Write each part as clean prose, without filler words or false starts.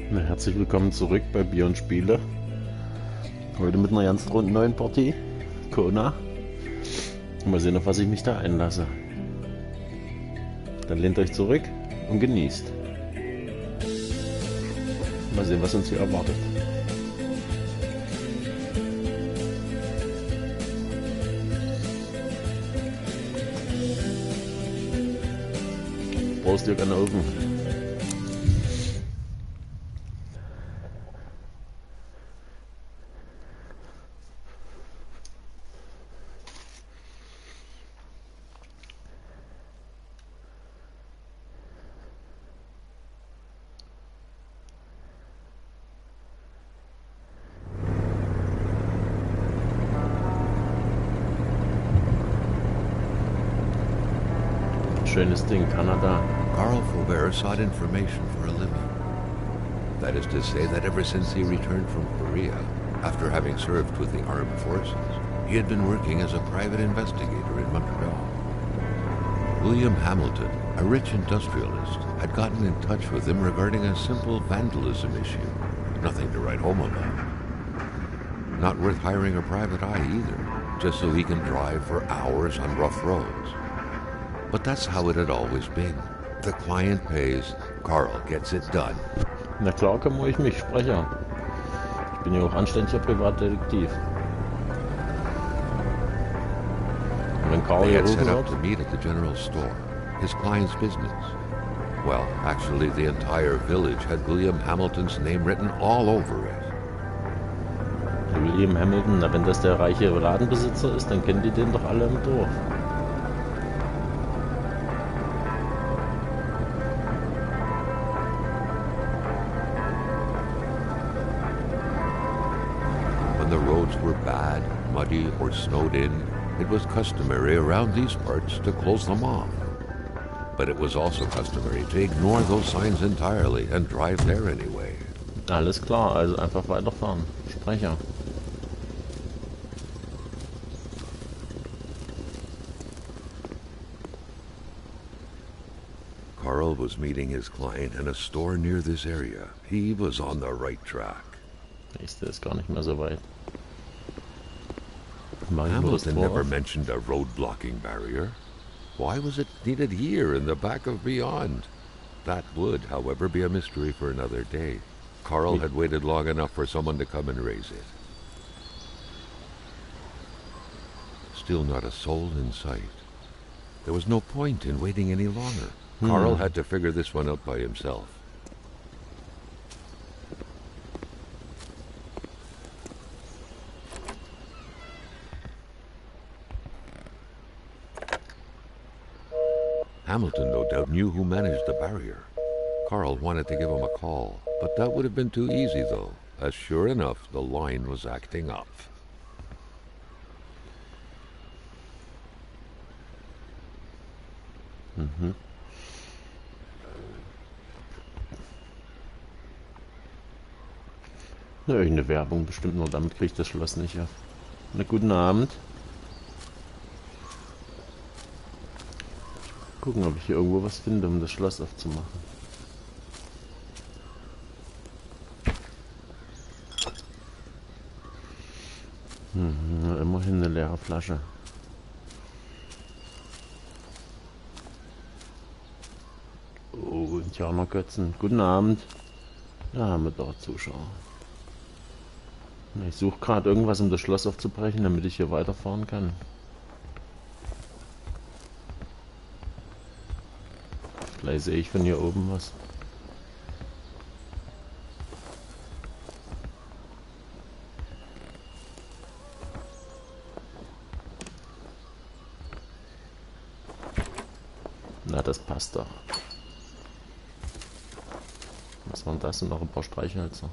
Na, herzlich willkommen zurück bei Bier und Spiele. Heute mit einer ganz neuen Partie. Kona. Mal sehen, auf was ich mich da einlasse. Dann lehnt euch zurück und genießt. Mal sehen, was uns hier erwartet. Prost, Jörg, an den Ofen. Schönes Ding, Kanada. Carl Faubert sought information for a living. That is to say that ever since he returned from Korea, after having served with the armed forces, he had been working as a private investigator in Montreal. William Hamilton, a rich industrialist, had gotten in touch with him regarding a simple vandalism issue. Nothing to write home about. Not worth hiring a private eye either, just so he can drive for hours on rough roads. But that's how it had always been. The client pays, Carl gets it done. Na klar, komm ruhig mich, Sprecher. Ich bin ja auch anständiger Privatdetektiv. Und wenn Carl They hier had rufen set up wird, to meet at the general store, his client's business. Well, actually, the entire village had William Hamilton's name written all over it. William Hamilton, na wenn das der reiche Ladenbesitzer ist, dann kennen die den doch alle im Dorf. When the roads were bad, muddy, or snowed in, it was customary around these parts to close them off. But it was also customary to ignore those signs entirely and drive there anyway. Alles klar, also einfach weiterfahren. Sprecher. Carl was meeting his client in a store near this area. He was on the right track. Nächste ist gar nicht mehr so weit. Hamilton never mentioned a road-blocking barrier. Why was it needed here in the back of Beyond? That would, however, be a mystery for another day. Carl had waited long enough for someone to come and raise it. Still not a soul in sight. There was no point in waiting any longer. Carl had to figure this one out by himself. Hamilton no doubt knew who managed the barrier. Carl wanted to give him a call, but that would have been too easy though, as sure enough the line was acting up. Na, irgendeine Werbung bestimmt, nur damit kriege ich das Schloss nicht auf. Na, guten Abend. Gucken, ob ich hier irgendwo was finde, um das Schloss aufzumachen. Immerhin eine leere Flasche. Oh, Indianergötzen. Guten Abend. Da haben wir doch Zuschauer. Ich suche gerade irgendwas, um das Schloss aufzubrechen, damit ich hier weiterfahren kann. Vielleicht sehe ich von hier oben was. Na, das passt doch. Was war denn das? Und noch ein paar Streichhölzer.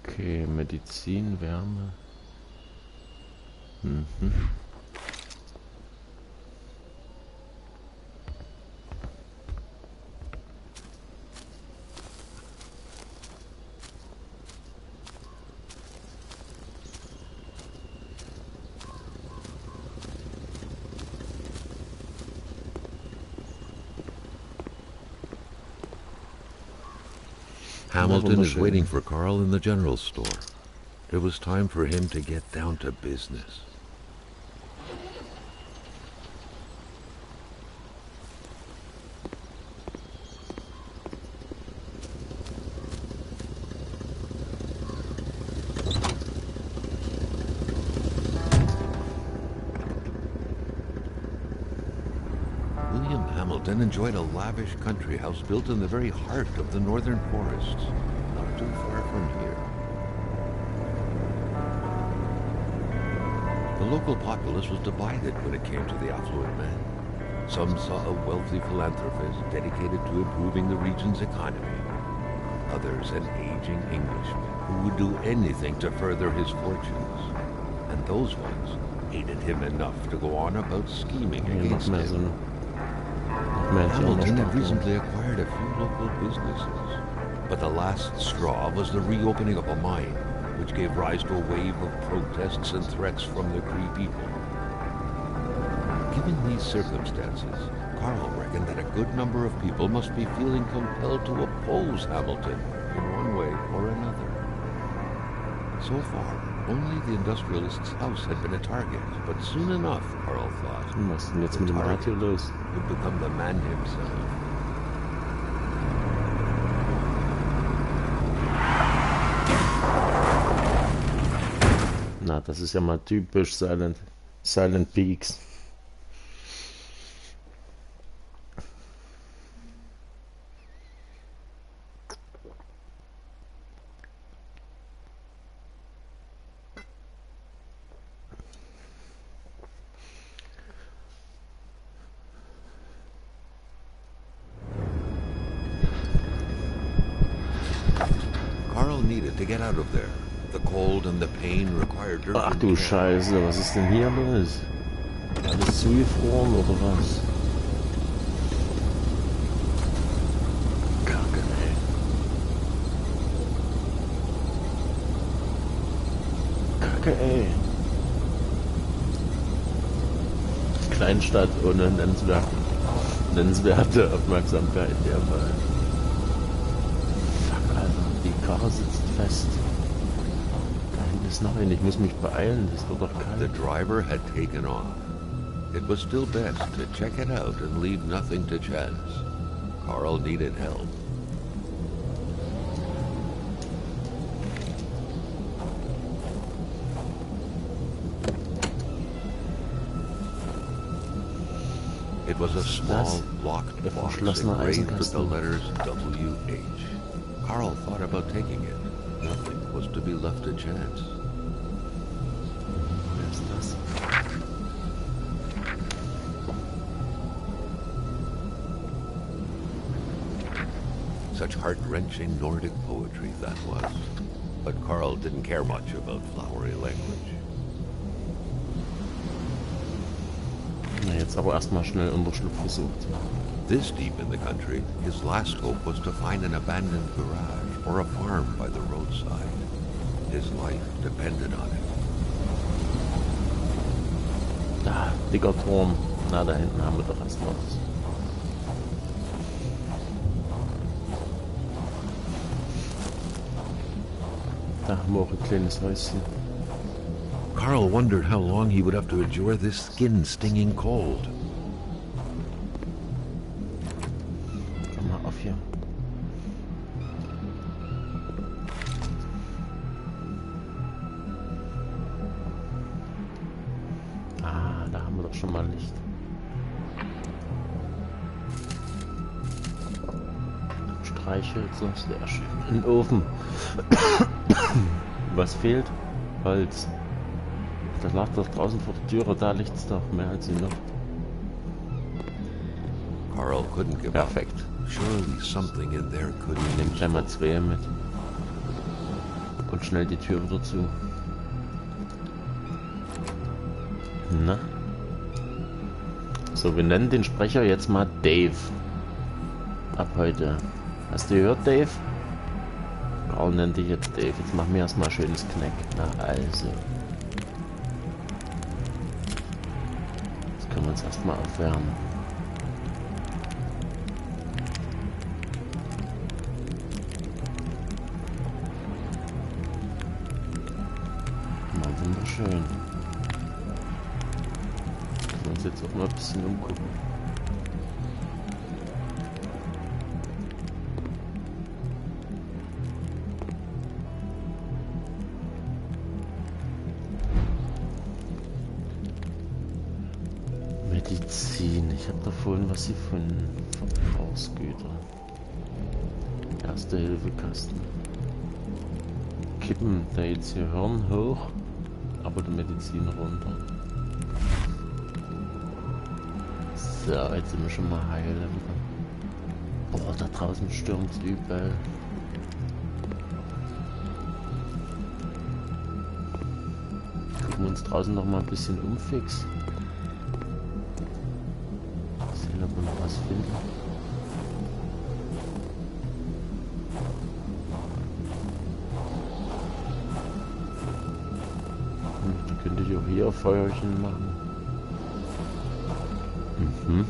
Okay, Medizin, Wärme. Hamilton is wunderschön. waiting for Carl in the general store. It was time for him to get down to business. William Hamilton enjoyed a lavish country house built in the very heart of the northern forests, not too far from here. The local populace was divided when it came to the affluent man. Some saw a wealthy philanthropist dedicated to improving the region's economy. Others an aging Englishman who would do anything to further his fortunes. And those ones hated him enough to go on about scheming against him. Hamilton had recently acquired a few local businesses, but the last straw was the reopening of a mine, which gave rise to a wave of protests and threats from the Cree people. Given these circumstances, Carl reckoned that a good number of people must be feeling compelled to oppose Hamilton in one way or another. So far, only the industrialist's house had been a target, but soon enough, Carl thought, Was ist denn jetzt mit dem Radio los? would become the man himself. Na, das ist ja mal typisch Silent Peaks. Carl needed to get out of there. The cold and the pain required Ach urgent du care. Scheiße, was ist denn hier los? Alles zugefroren oder was? Kacke, ey. Kacke, ey. Kleinstadt ohne nennenswerte Aufmerksamkeit in der Fall. Fuck, Alter, die Karre sitzt fest. Da hinten ist noch ein, ich muss mich beeilen, das wird doch The kalt. driver had taken off. It was still best to check it out and leave nothing to chance. Carl needed help. It was a small, locked Der box verschlossene engraved with the Eisenkasten. letters W.H. Carl thought about taking it. Nothing was to be left to chance. Wer ist das? Such heart-wrenching Nordic poetry that was. But Carl didn't care much about flowery language. Na, jetzt aber erstmal schnell Unterschlupf gesucht. This deep in the country, his last hope was to find an abandoned garage or a farm by the roadside. His life depended on it. Da, dicker Turm. Na, da hinten haben wir doch erstmal was. Da haben wir auch ein kleines Häuschen. Carl wondered how long he would have to endure this skin-stinging cold. Komm mal auf hier. Ah, da haben wir doch schon mal Licht. Streichhölzer, sehr schön. Ein Ofen. Was fehlt? Holz. Das lag doch draußen vor der Türe, da liegt's doch mehr als genug. Carl couldn't give up. Perfekt. Surely something in there could be Nimm gleich mal zwei mit. Und schnell die Tür wieder zu. Na? So, wir nennen den Sprecher jetzt mal Dave. Ab heute. Hast du gehört, Dave? Carl nennt dich jetzt Dave. Jetzt machen wir erstmal schönes Knack. Na also. Jetzt können wir uns erstmal aufwärmen. Wunderschön. Können wir uns jetzt auch mal ein bisschen umgucken. Medizin. Ich habe da vorhin was gefunden. Verbrauchsgüter. Erste-Hilfe-Kasten. Kippen. Da jetzt hier Hirn hoch, aber die Medizin runter. So, jetzt sind wir schon mal heil. Boah, da draußen stürmt es übel. Gucken wir uns draußen noch mal ein bisschen umfix. Sehen, ob wir noch was finden. Dann könnte ich auch hier Feuerchen machen. Mhm.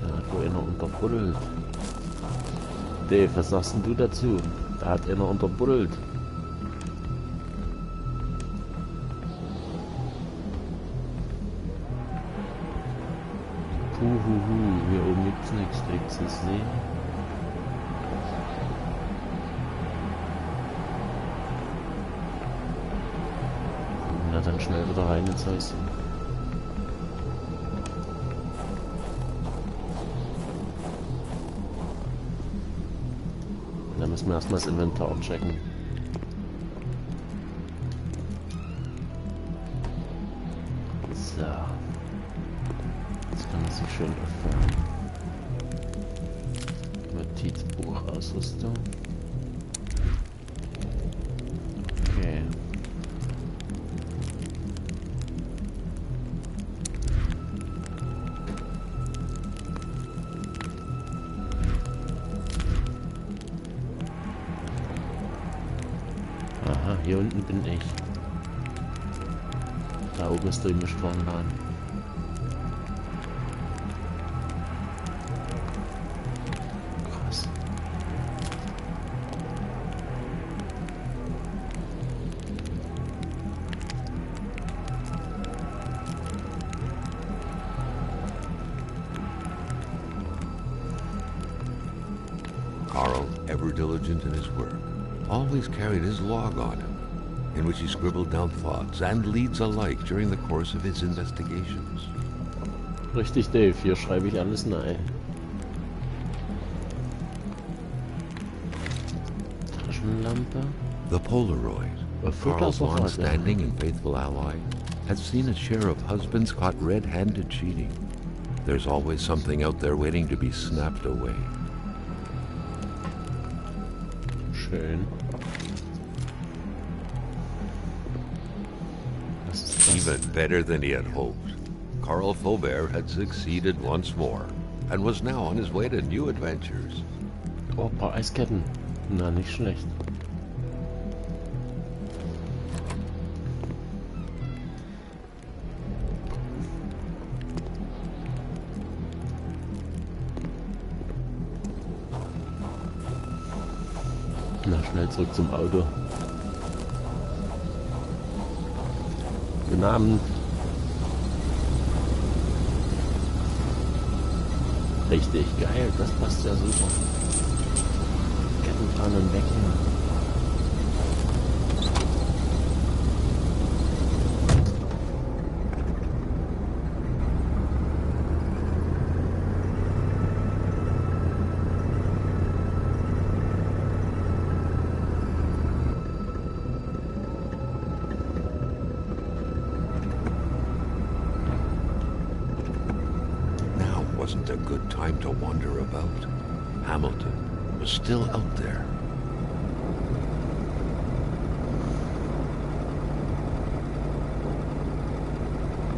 Da hat wohl einer unterbuddelt. Dave, was sagst denn du dazu? Da hat einer unterbuddelt. Puhuhu, hier oben gibt's nichts, da gibt's einen See. Na dann schnell wieder rein ins Häuschen. Dann müssen wir erstmal das Inventar checken. So. Jetzt kann man sich schön öffnen. Notizbuch, Ausrüstung. Okay. Aha, hier unten bin ich. Da oben ist der Mischwarenladen. Krass. Carl, ever diligent in his work, always carried his log on him, in which he scribbled down thoughts and leads alike during the course of his investigations. Richtig, Dave, hier schreibe ich alles rein. Taschenlampe. The Polaroid, Carl's long-standing and faithful ally, has seen its share of husbands caught red-handed cheating. There's always something out there waiting to be snapped away. Schön. Was ist das? Even better than he had hoped, Carl Faubert had succeeded once more and was now on his way to new adventures. Oh, ein paar Eisketten. Na, nicht schlecht. Na, schnell zurück zum Auto. Guten Abend. Richtig geil, das passt ja super. Ketten fahren und weg. Wasn't a good time to wander about. Hamilton was still out there.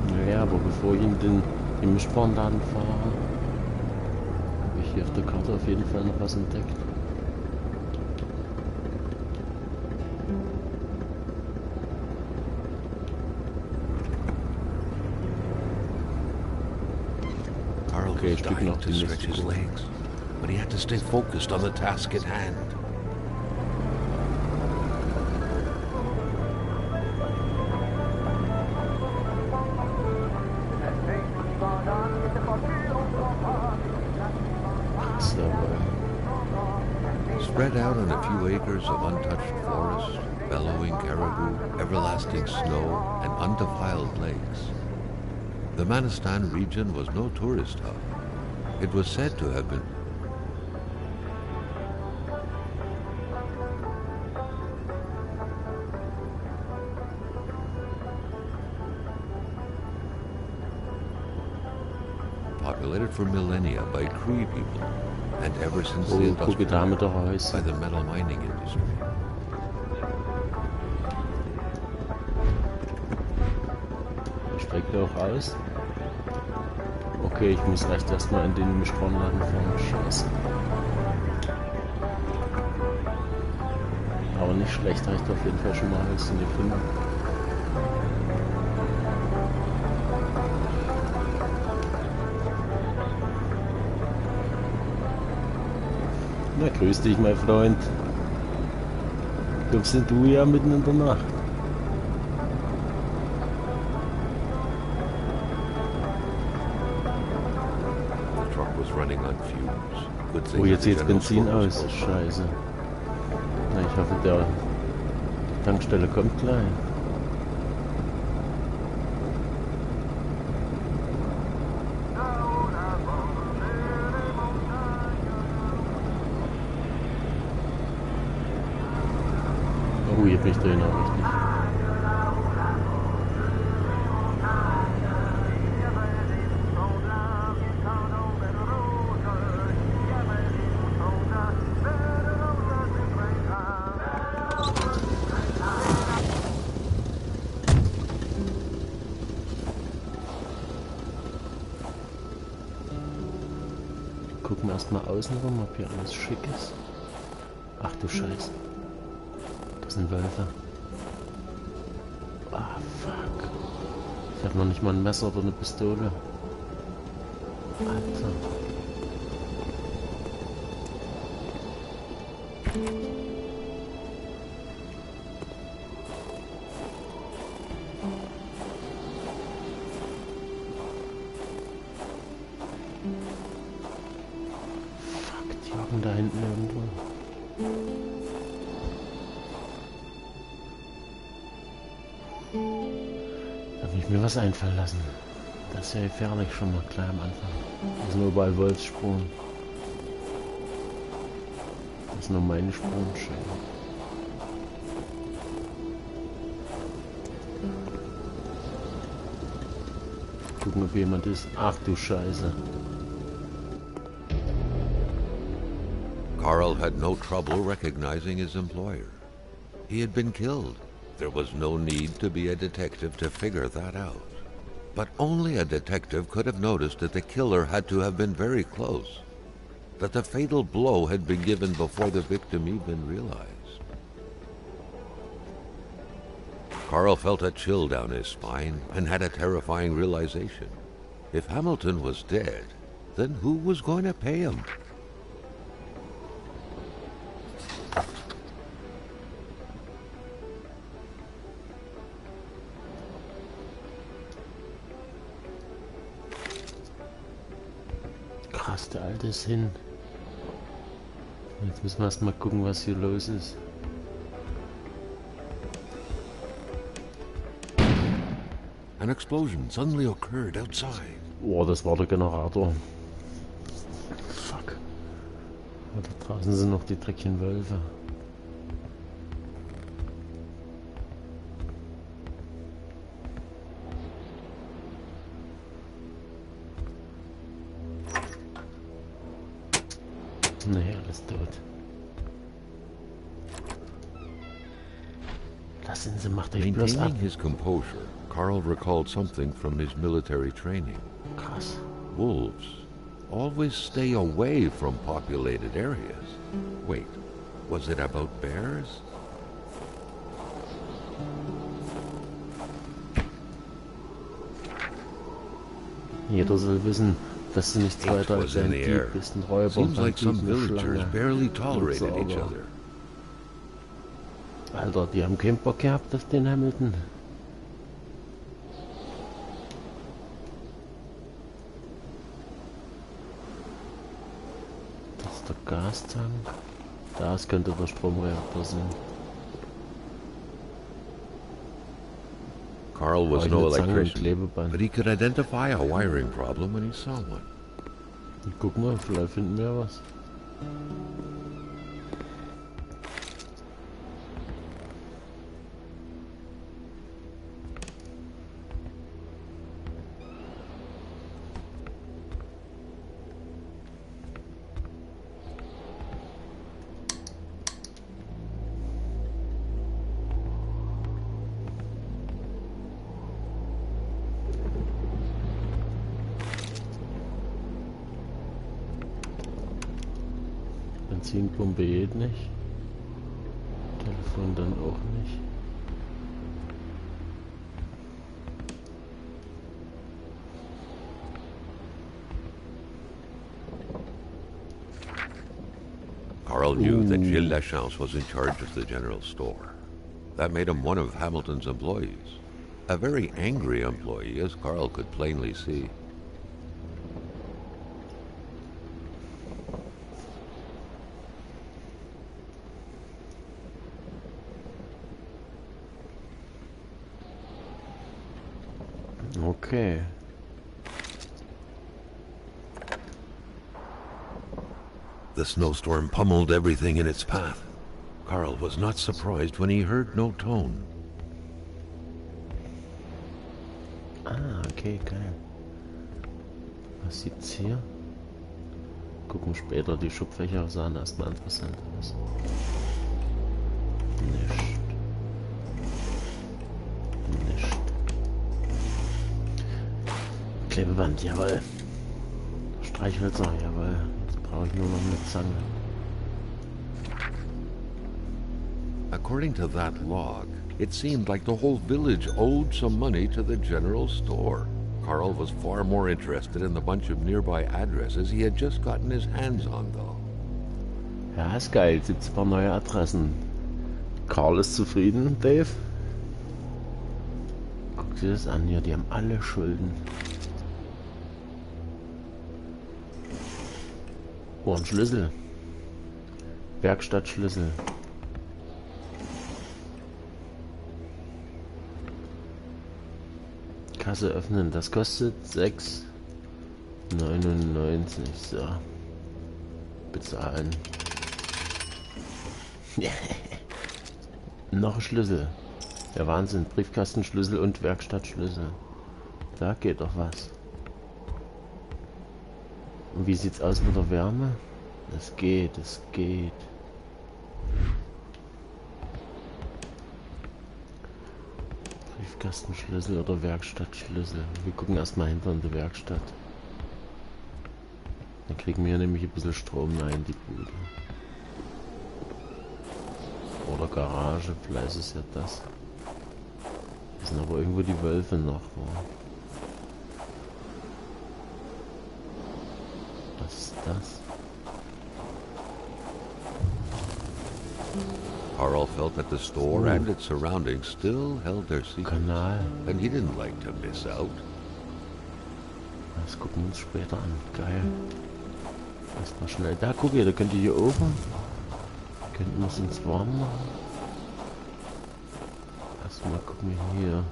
Naja, aber bevor ich in den Mischwarenladen fahre, habe ich hier auf der Karte auf jeden Fall noch was entdeckt. Okay, ich drücke noch to stretch his legs, but he had to stay focused on the task at hand. Spread out on a few acres of untouched forest, bellowing caribou, everlasting snow, and undefiled lakes. The Manistan region was no tourist hub. It was said to have been populated for millennia by Cree people, and ever since the gucke da mit der by Häuschen. the metal mining industry. Streckt auch aus. Okay, ich muss recht erstmal in den Mischtonladen fahren. Scheiße. Aber nicht schlecht, habe ich auf jeden Fall schon mal Häuschen gefunden. Na, grüß dich, mein Freund. Kommst denn du ja mitten in der Nacht? The truck was running on fumes. Good thing Oh, jetzt that the geht's general Benzin store was aus. close by. Scheiße. Na, ich hoffe, die Tankstelle kommt gleich. Oh, hier bin ich drin, auch richtig. Gucken wir erstmal außen rum, ob hier alles schick ist. Ach du Scheiße. Das sind Wölfe. Ah, fuck. Ich habe noch nicht mal ein Messer oder eine Pistole. Alter. Fuck, die hocken da hinten irgendwo. Darf ich mir was einfallen lassen? Das ist ja gefährlich schon mal gleich am Anfang. Das sind überall Wolfsspuren. Das sind nur meine Spuren. Schön. Gucken, ob jemand ist. Ach du Scheiße. Carl had no trouble recognizing his employer. He had been killed. There was no need to be a detective to figure that out. But only a detective could have noticed that the killer had to have been very close, that the fatal blow had been given before the victim even realized. Carl felt a chill down his spine and had a terrifying realization. If Hamilton was dead, then who was going to pay him? Krass, der Alte ist hin. Jetzt müssen wir erst mal gucken, was hier los ist. An explosion suddenly occurred outside. Oh, das war der Generator. Fuck. Und da draußen sind noch die dreckigen Wölfe. Nee, alles tot. Lassen Sie, macht euch bloß ab. Maintaining his composure, Carl recalled something from his military training. Krass. Wolves always stay away from populated areas. Wait, was it about bears? Jeder soll wissen, dass du nicht Hate weiter als was in ein the Dieb air. bist, ein Räuber, Seems like some Bandit, eine villagers Schlange. barely tolerated Und each sauber. other. Alter, die haben keinen Bock gehabt auf den Hamilton. Das ist der Gastank. Das könnte der Stromreaktor sein. Carl was Brauche ich no eine Zange und electrician, Klebeband. but he could identify a wiring problem when he saw one. Guck mal, vielleicht finden wir was. Benzinpumpe geht nicht. Telefon dann auch nicht. Carl knew that Gilles Lachance was in charge of the general store. That made him one of Hamilton's employees. A very angry employee, as Carl could plainly see. Okay. The snowstorm pummeled everything in its path. Carl was not surprised when he heard no tone. Ah, okay, geil. Was gibt's hier? Gucken später, die Schubfächer sahen erstmal interessant aus. Nicht. Nicht. Klebeband, jawohl. Streichhölzer, jawohl. Jetzt brauche ich nur noch eine Zange. According to that log, it seemed like the whole village owed some money to the general store. Carl was far more interested in the bunch of nearby addresses he had just gotten his hands on, though. Ja, ist geil. Jetzt gibt's ein paar neue Adressen. Carl ist zufrieden, Dave. Guck dir das an hier, die haben alle Schulden. Oh, ein Schlüssel. Werkstattschlüssel. Kasse öffnen, das kostet 6,99. So. Bezahlen. Noch ein Schlüssel. Der Wahnsinn. Briefkastenschlüssel und Werkstattschlüssel. Da geht doch was. Und wie sieht's aus mit der Wärme? Es geht, es geht. Briefkastenschlüssel oder Werkstattschlüssel. Wir gucken erstmal hinter in die Werkstatt. Dann kriegen wir nämlich ein bisschen Strom rein in die Bude. Oder Garage, vielleicht ist ja das. Das sind aber irgendwo die Wölfe noch. Was ist das? Carl felt that the store and its surroundings still held their secrets, Kanal. and he didn't like to miss out. Das gucken wir uns später an. Geil. Erstmal schnell. Da, guck ihr, da könnt ihr hier oben. Könnten wir es uns warm machen. Erstmal gucken wir hier.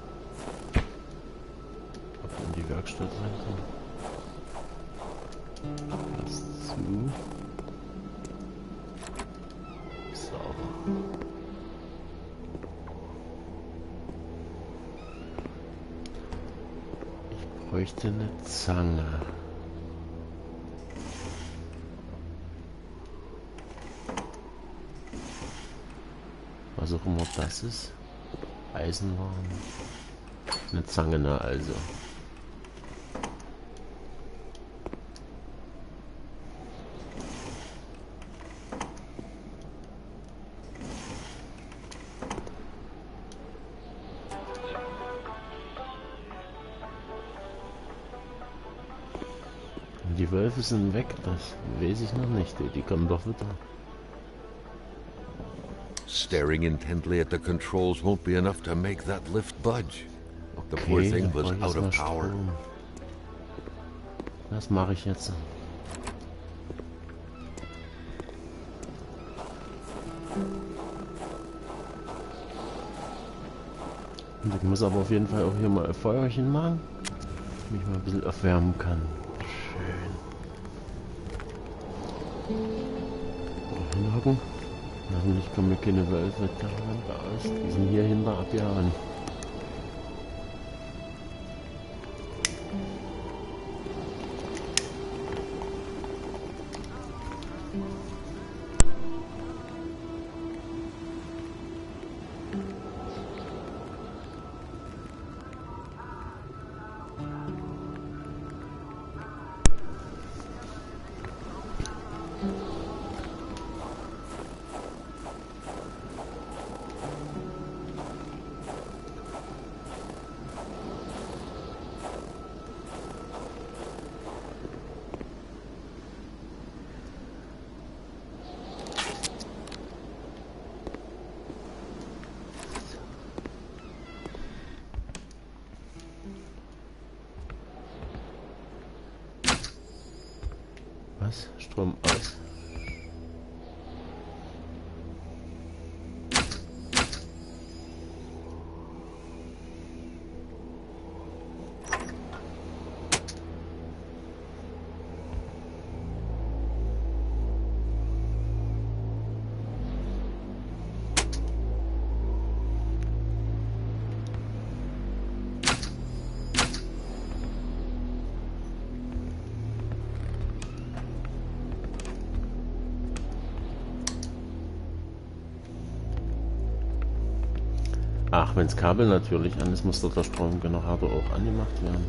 Ob wir in die Werkstatt reinkommen. Das zu. Sauber. Ich bräuchte eine Zange. Was auch immer das ist. Eisenwaren. Eine Zange, ne, also. Die Wölfe sind weg, das weiß ich noch nicht. Die kommen doch wieder. Staring intently at the controls won't be enough to make that lift budge. The poor Okay, thing dann was brauche ich out of erstmal power. Strom. Was mache ich jetzt? Und ich muss aber auf jeden Fall auch hier mal ein Feuerchen machen, damit ich mal ein bisschen erwärmen kann. Schön. Hinhocken. Hoffentlich kommen mir keine Wölfe da aus. Die sind hier hinter abgehauen. Was? Strom aus. Ach, wenn das Kabel natürlich an ist, muss der Stromgenerator auch angemacht werden.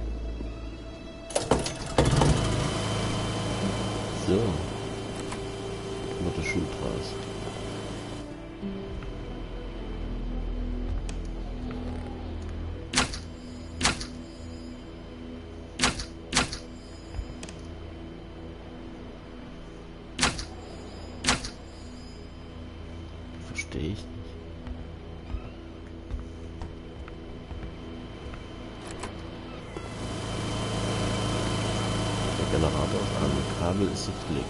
So. Wird der Schuh draus. Verstehe ich nicht. Generator ist an, Kabel ist gepflegt.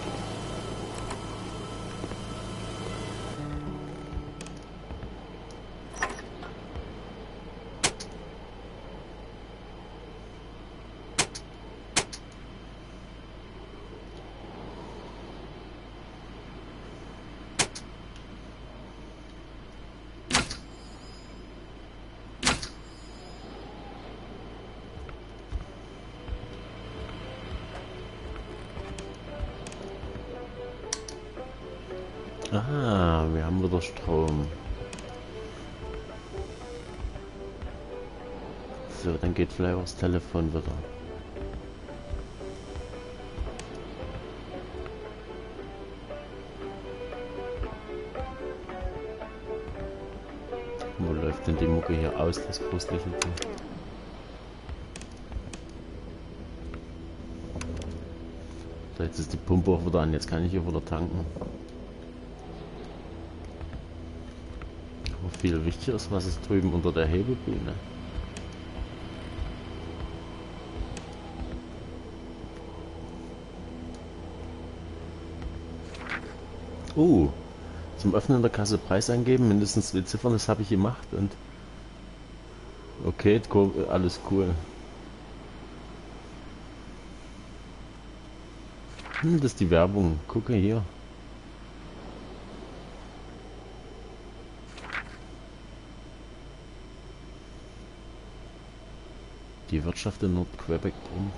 Ah, wir haben wieder Strom. So, dann geht vielleicht auch das Telefon wieder. Wo läuft denn die Mucke hier aus, das gruselige Ding? So, jetzt ist die Pumpe auch wieder an, jetzt kann ich hier wieder tanken. Viel wichtiger ist, was ist drüben unter der Hebebühne. Zum Öffnen der Kasse Preis eingeben, mindestens 2 Ziffern, das habe ich gemacht und okay, alles cool. Das ist die Werbung, gucke hier. Die Wirtschaft in Nord-Quebec boomt.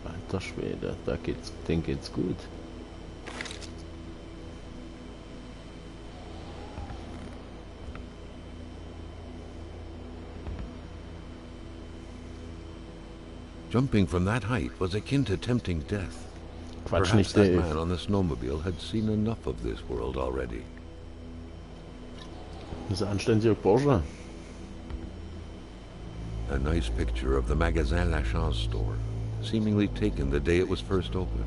Alter Schwede, denen geht's gut. Jumping from that height was akin to tempting death. Quatsch Perhaps nicht, that Dave. man on the snowmobile had seen enough of this world already. Das ist ein anständiger Bursche. A nice picture of the Magasin Lachance store, seemingly taken the day it was first opened.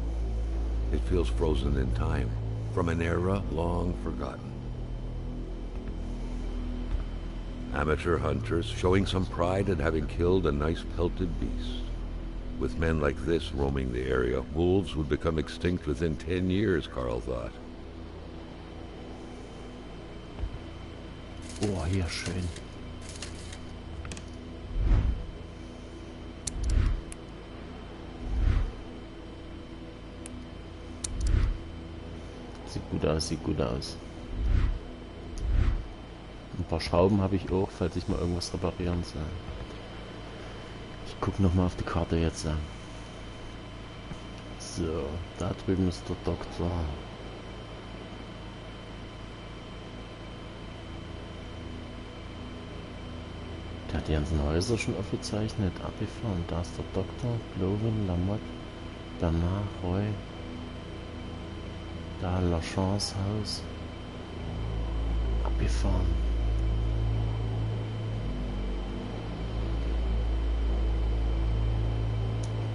It feels frozen in time, from an era long forgotten. Amateur hunters showing some pride at having killed a nice pelted beast. With men like this roaming the area, wolves would become extinct within 10 years, Carl thought. Oh, hier schön. Sieht gut aus, sieht gut aus. Ein paar Schrauben habe ich auch, falls ich mal irgendwas reparieren soll. Ich gucke nochmal auf die Karte jetzt an. So, da drüben ist der Doktor. Der hat die ganzen Häuser schon aufgezeichnet, abgefahren. Da ist der Doktor, Bloven, Lamotte, Bernard, Roy. Da Lachance Haus. Abgefahren.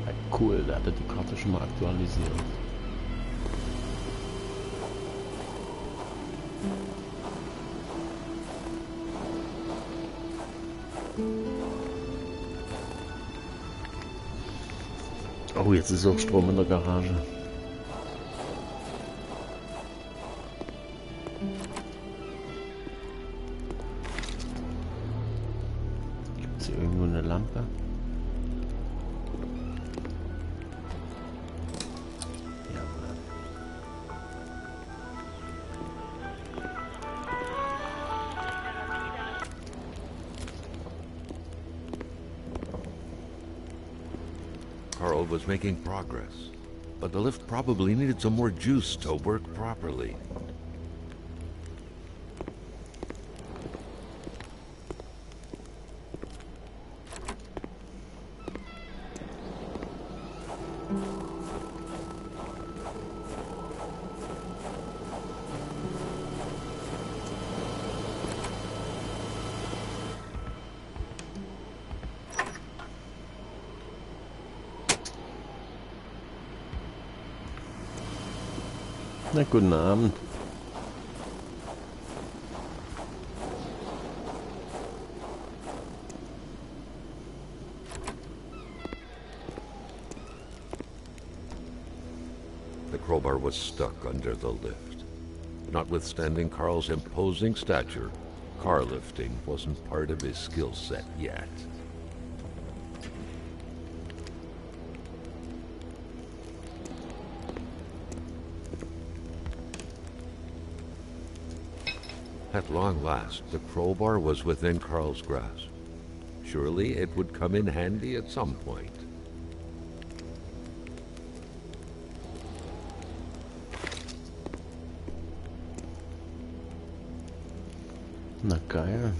Ja, cool, der hatte die Karte schon mal aktualisiert. Oh, jetzt ist auch Strom in der Garage. Gibt es hier irgendwo eine Lampe? Jawohl. Carl was making progress, but the lift probably needed some more juice to work properly. Na, guten Abend. The crowbar was stuck under the lift. Notwithstanding Carl's imposing stature, car lifting wasn't part of his skill set yet. At long last, the crowbar was within Carl's grasp. Surely it would come in handy at some point. Na geil.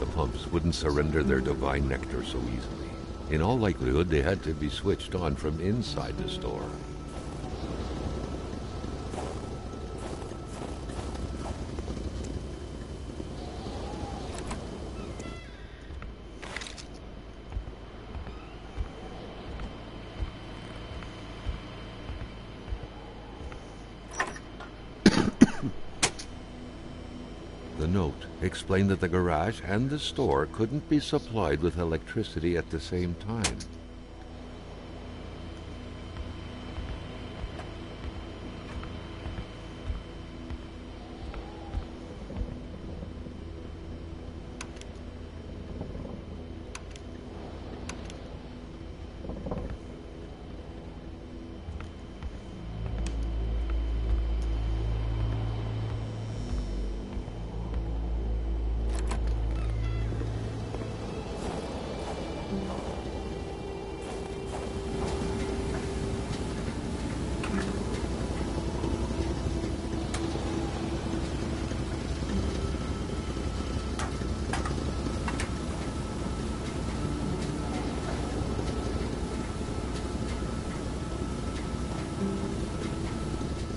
The pumps wouldn't surrender their divine nectar so easily. In all likelihood, they had to be switched on from inside the store. The note explained that the garage and the store couldn't be supplied with electricity at the same time.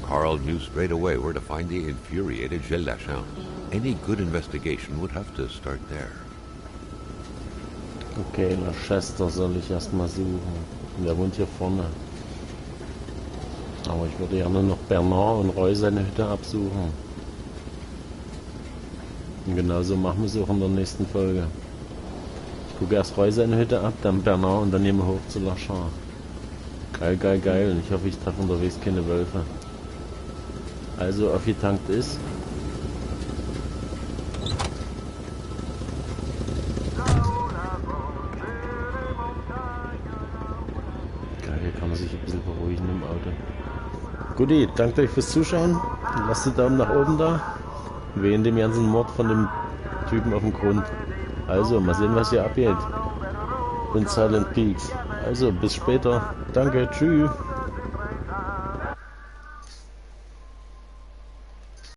Carl knew straight away where to find the infuriated Gilles Lachance. Any good investigation would have to start there. Okay, Lachester soll ich erstmal suchen. Und der wohnt hier vorne. Aber ich würde gerne noch Bernard und Roy seine Hütte absuchen. Und genauso machen wir es auch in der nächsten Folge. Ich gucke erst Roy seine Hütte ab, dann Bernard und dann gehen wir hoch zu Lachar. Geil, geil, geil. Und ich hoffe, ich treffe unterwegs keine Wölfe. Also aufgetankt ist. Geil, hier kann man sich ein bisschen beruhigen im Auto. Guti, danke euch fürs Zuschauen. Lasst den Daumen nach oben da. Wegen dem ganzen Mord von dem Typen auf dem Grund. Also, mal sehen, was hier abgeht. In Silent Peaks. Also, bis später. Danke, tschüss.